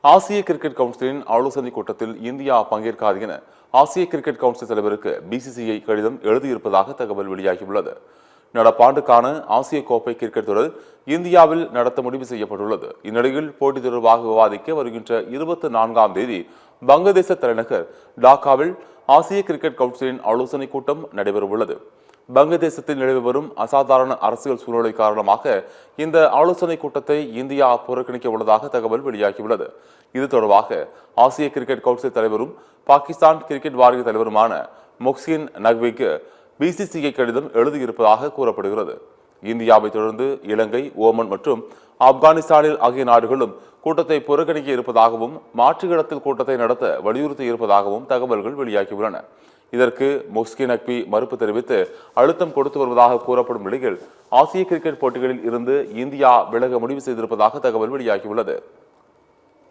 ஆசிய கிரிக்கெட் கவுன்சிலின் ஆலோசனைக் கூட்டத்தில் இந்தியா பங்கேற்காது என ஆசிய கிரிக்கெட் கவுன்சில் தலைவருக்கு பிசிசிஐ கடிதம் எழுதியிருப்பதாக தகவல் வெளியாகியுள்ளது. நடப்பாண்டுக்கான ஆசிய கோப்பை கிரிக்கெட் தொடர் இந்தியாவில் நடத்த முடிவு செய்யப்பட்டுள்ளது. இந்நிலையில் போட்டி தொடர்பாக விவாதிக்க வருகின்ற 24ஆம் தேதி வங்கதேச தலைநகர் டாக்காவில் ஆசிய கிரிக்கெட் கவுன்சிலின் ஆலோசனைக் கூட்டம் நடைபெறவுள்ளது. வங்கதேசத்தில் நிலவி வரும் அசாதாரண அரசியல் சூழ்நிலை காரணமாக இந்த ஆலோசனைக் கூட்டத்தை இந்தியா புறக்கணிக்க உள்ளதாக தகவல் வெளியாகியுள்ளது. இது தொடர்பாக ஆசிய கிரிக்கெட் கவுன்சில் தலைவரும் பாகிஸ்தான் கிரிக்கெட் வாரிய தலைவருமான மொஹ்சின் நக்விக்கு பிசிசிஐ கடிதம் எழுதியிருப்பதாக கூறப்படுகிறது. இந்தியாவை தொடர்ந்து இலங்கை, ஓமன் மற்றும் ஆப்கானிஸ்தானில் ஆகிய நாடுகளும் கூட்டத்தை புறக்கணிக்க இருப்பதாகவும் மாற்று இடத்தில் கூட்டத்தை நடத்த வலியுறுத்தி இருப்பதாகவும் தகவல்கள் வெளியாகியுள்ளன. இதற்கு மொஹ்சின் நக்வி மறுப்பு தெரிவித்து அழுத்தம் கொடுத்து வருவதாக கூறப்படும் நிலையில் ஆசிய கிரிக்கெட் போட்டிகளில் இருந்து இந்தியா விலக முடிவு செய்திருப்பதாக தகவல் வெளியாகியுள்ளது.